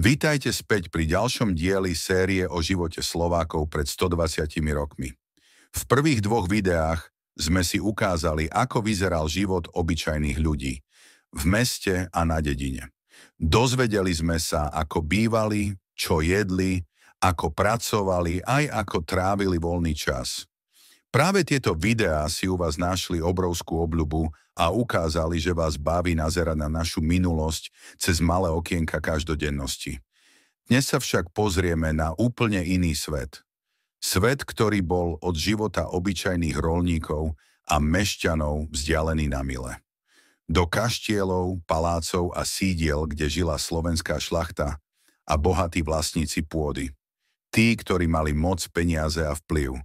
Vítajte späť pri ďalšom dieli série o živote Slovákov pred 120 rokmi. V prvých dvoch videách sme si ukázali, ako vyzeral život obyčajných ľudí v meste a na dedine. Dozvedeli sme sa, ako bývali, čo jedli, ako pracovali, aj ako trávili voľný čas. Práve tieto videá si u vás našli obrovskú obľubu a ukázali, že vás baví nazerať na našu minulosť cez malé okienka každodennosti. Dnes sa však pozrieme na úplne iný svet. Svet, ktorý bol od života obyčajných roľníkov a mešťanov vzdialený na mile. Do kaštielov, palácov a sídiel, kde žila slovenská šľachta a bohatí vlastníci pôdy. Tí, ktorí mali moc, peniaze a vplyv,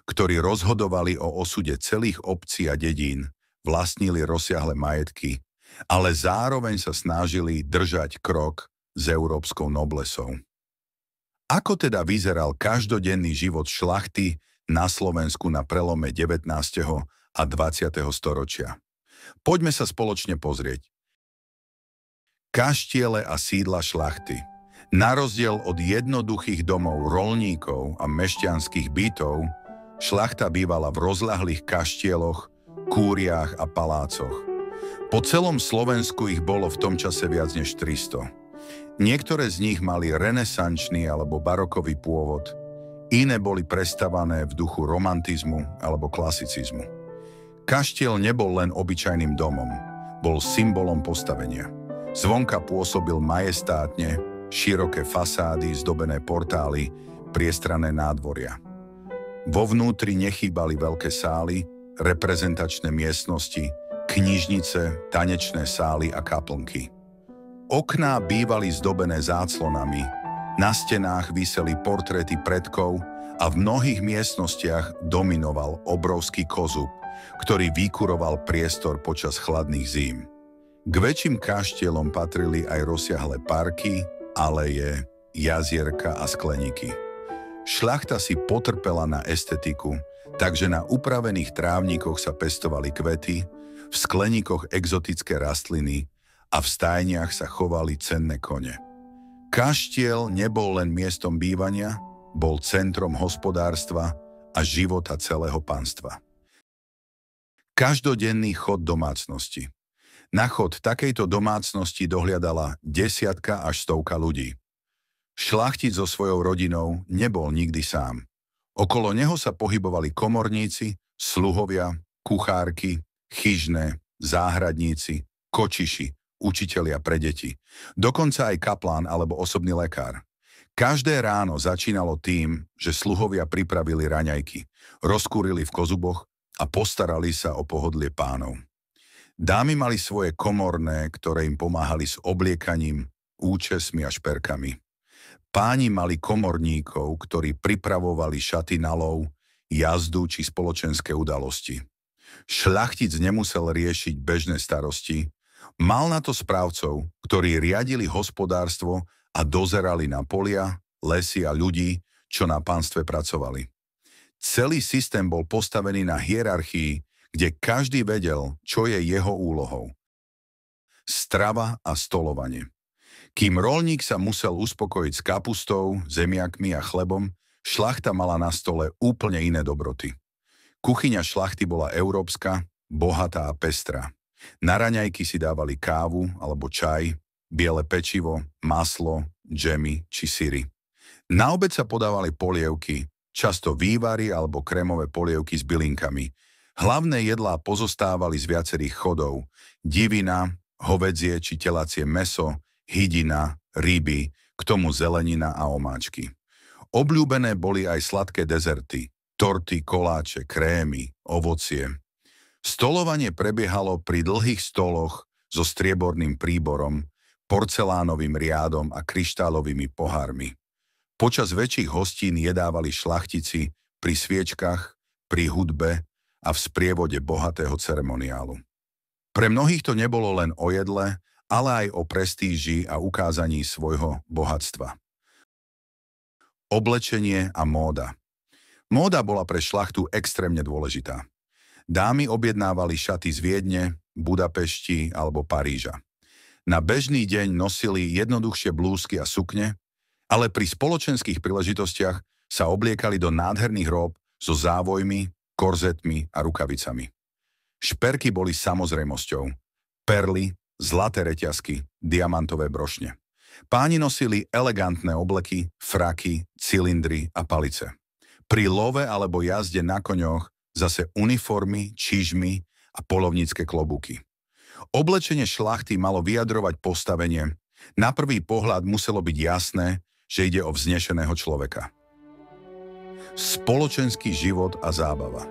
ktorí rozhodovali o osude celých obcí a dedín, vlastnili rozsiahle majetky, ale zároveň sa snažili držať krok s európskou noblesou. Ako teda vyzeral každodenný život šľachty na Slovensku na prelome 19. a 20. storočia? Poďme sa spoločne pozrieť. Kaštiele a sídla šľachty. Na rozdiel od jednoduchých domov roľníkov a mešťanských bytov, šľachta bývala v rozľahlých kaštieloch, kúriách a palácoch. Po celom Slovensku ich bolo v tom čase viac než 300. Niektoré z nich mali renesančný alebo barokový pôvod, iné boli prestavané v duchu romantizmu alebo klasicizmu. Kaštiel nebol len obyčajným domom, bol symbolom postavenia. Zvonka pôsobil majestátne, široké fasády, zdobené portály, priestranné nádvoria. Vo vnútri nechýbali veľké sály, reprezentačné miestnosti, knižnice, tanečné sály a kaplnky. Okná bývali zdobené záclonami, na stenách viseli portréty predkov a v mnohých miestnostiach dominoval obrovský kozub, ktorý vykuroval priestor počas chladných zím. K väčším kaštielom patrili aj rozsiahle parky, aleje, jazierka a skleníky. Šľachta si potrpela na estetiku, takže na upravených trávnikoch sa pestovali kvety, v skleníkoch exotické rastliny a v stajniach sa chovali cenné kone. Kaštiel nebol len miestom bývania, bol centrom hospodárstva a života celého panstva. Každodenný chod domácnosti. Na chod takejto domácnosti dohliadala desiatka až stovka ľudí. Šľachtic so svojou rodinou nebol nikdy sám. Okolo neho sa pohybovali komorníci, sluhovia, kuchárky, chyžné, záhradníci, kočiši, učitelia pre deti. Dokonca aj kaplán alebo osobný lekár. Každé ráno začínalo tým, že sluhovia pripravili raňajky, rozkúrili v kozuboch a postarali sa o pohodlie pánov. Dámy mali svoje komorné, ktoré im pomáhali s obliekaním, účesmi a šperkami. Páni mali komorníkov, ktorí pripravovali šaty na lov, jazdu či spoločenské udalosti. Šľachtic nemusel riešiť bežné starosti, mal na to správcov, ktorí riadili hospodárstvo a dozerali na polia, lesy a ľudí, čo na pánstve pracovali. Celý systém bol postavený na hierarchii, kde každý vedel, čo je jeho úlohou. Strava a stolovanie. Kým roľník sa musel uspokojiť s kapustou, zemiakmi a chlebom, šľachta mala na stole úplne iné dobroty. Kuchyňa šľachty bola európska, bohatá a pestrá. Na raňajky si dávali kávu alebo čaj, biele pečivo, maslo, džemy či syry. Na obed sa podávali polievky, často vývary alebo krémové polievky s bylinkami. Hlavné jedlá pozostávali z viacerých chodov: divina, hovädzie či telacie mäso, hydina, ryby, k tomu zelenina a omáčky. Obľúbené boli aj sladké dezerty, torty, koláče, krémy, ovocie. Stolovanie prebiehalo pri dlhých stoloch so strieborným príborom, porcelánovým riadom a kryštálovými pohármi. Počas väčších hostín jedávali šľachtici pri sviečkach, pri hudbe a v sprievode bohatého ceremoniálu. Pre mnohých to nebolo len o jedle, ale aj o prestíži a ukázaní svojho bohatstva. Oblečenie a móda. Móda bola pre šľachtu extrémne dôležitá. Dámy objednávali šaty z Viedne, Budapešti alebo Paríža. Na bežný deň nosili jednoduchšie blúzky a sukne, ale pri spoločenských príležitostiach sa obliekali do nádherných rób so závojmi, korzetmi a rukavicami. Šperky boli samozrejmosťou. Perly, zlaté reťazky, diamantové brošne. Páni nosili elegantné obleky, fraky, cylindry a palice. Pri love alebo jazde na koňoch zase uniformy, čižmy a poľovnícke klobúky. Oblečenie šlachty malo vyjadrovať postavenie. Na prvý pohľad muselo byť jasné, že ide o vznešeného človeka. Spoločenský život a zábava.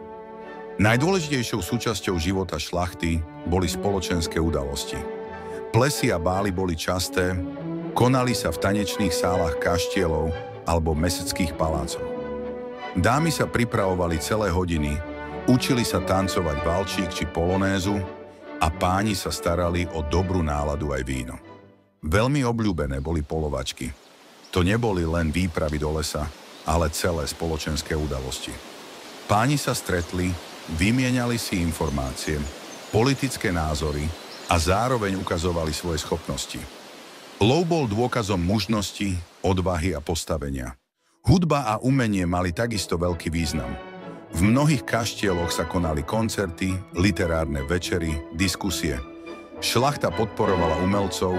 Najdôležitejšou súčasťou života šlachty boli spoločenské udalosti. Plesy a bály boli časté, konali sa v tanečných sálach kaštielov alebo meseckých palácoch. Dámy sa pripravovali celé hodiny, učili sa tancovať valčík či polonézu a páni sa starali o dobrú náladu aj víno. Veľmi obľúbené boli polovačky. To neboli len výpravy do lesa, ale celé spoločenské udalosti. Páni sa stretli, vymieniali si informácie, politické názory a zároveň ukazovali svoje schopnosti. Lov bol dôkazom mužnosti, odvahy a postavenia. Hudba a umenie mali takisto veľký význam. V mnohých kaštieloch sa konali koncerty, literárne večery, diskusie. Šlachta podporovala umelcov,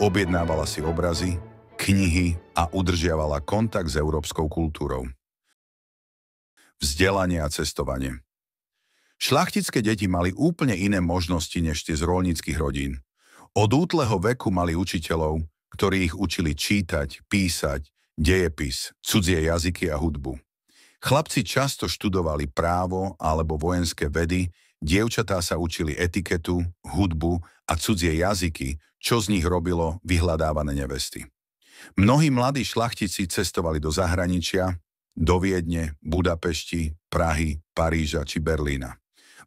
objednávala si obrazy, knihy a udržiavala kontakt s európskou kultúrou. Vzdelanie a cestovanie. Šlachtické deti mali úplne iné možnosti než tie z roľníckych rodín. Od útleho veku mali učiteľov, ktorí ich učili čítať, písať, dejepis, cudzie jazyky a hudbu. Chlapci často študovali právo alebo vojenské vedy, dievčatá sa učili etiketu, hudbu a cudzie jazyky, čo z nich robilo vyhľadávané nevesty. Mnohí mladí šlachtici cestovali do zahraničia, do Viedne, Budapešti, Prahy, Paríža či Berlína.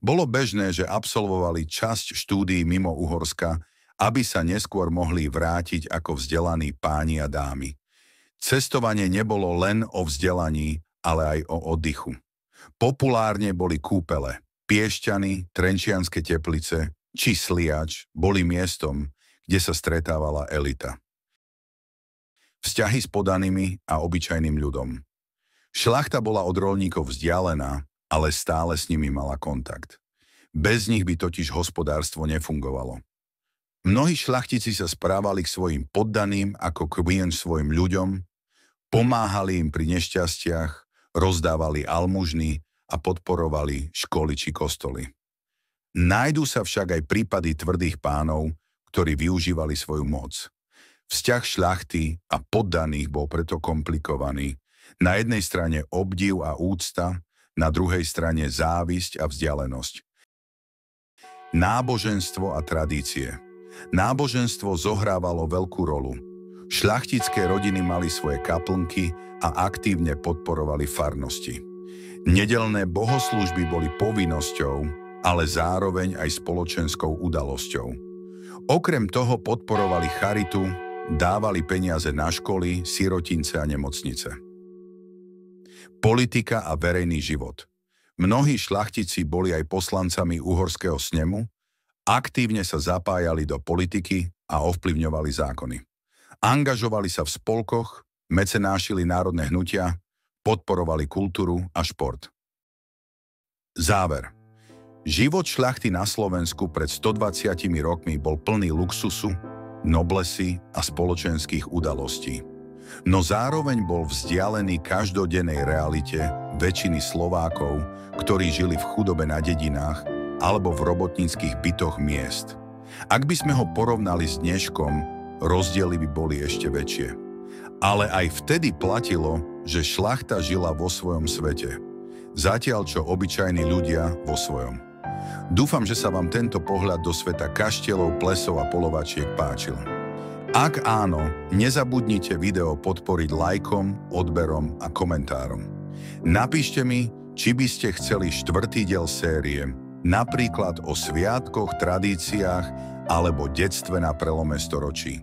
Bolo bežné, že absolvovali časť štúdií mimo Uhorska, aby sa neskôr mohli vrátiť ako vzdelaní páni a dámy. Cestovanie nebolo len o vzdelaní, ale aj o oddychu. Populárne boli kúpele, Piešťany, Trenčianske Teplice či Sliač boli miestom, kde sa stretávala elita. Vzťahy s podanými a obyčajným ľudom. Šlachta bola od roľníkov vzdialená, ale stále s nimi mala kontakt. Bez nich by totiž hospodárstvo nefungovalo. Mnohí šlachtici sa správali k svojim poddaným ako k svojim ľuďom, pomáhali im pri nešťastiach, rozdávali almužny a podporovali školy či kostoly. Nájdú sa však aj prípady tvrdých pánov, ktorí využívali svoju moc. Vzťah šľachty a poddaných bol preto komplikovaný. Na jednej strane obdiv a úcta, na druhej strane závisť a vzdialenosť. Náboženstvo a tradície. Náboženstvo zohrávalo veľkú rolu. Šľachtické rodiny mali svoje kaplnky a aktívne podporovali farnosti. Nedeľné bohoslúžby boli povinnosťou, ale zároveň aj spoločenskou udalosťou. Okrem toho podporovali charitu, dávali peniaze na školy, sirotince a nemocnice. Politika a verejný život. Mnohí šľachtici boli aj poslancami Uhorského snemu, aktívne sa zapájali do politiky a ovplyvňovali zákony. Angažovali sa v spolkoch, mecenášili národné hnutia, podporovali kultúru a šport. Záver. Život šľachty na Slovensku pred 120 rokmi bol plný luxusu, noblesy a spoločenských udalostí. No zároveň bol vzdialený každodennej realite väčšiny Slovákov, ktorí žili v chudobe na dedinách alebo v robotníckych bytoch miest. Ak by sme ho porovnali s dneškom, rozdiely by boli ešte väčšie. Ale aj vtedy platilo, že šľachta žila vo svojom svete, zatiaľ čo obyčajní ľudia vo svojom. Dúfam, že sa vám tento pohľad do sveta kaštielov, plesov a polovačiek páčil. Ak áno, nezabudnite video podporiť lajkom, odberom a komentárom. Napíšte mi, či by ste chceli 4. diel série, napríklad o sviatkoch, tradíciách alebo detstve na prelome storočí.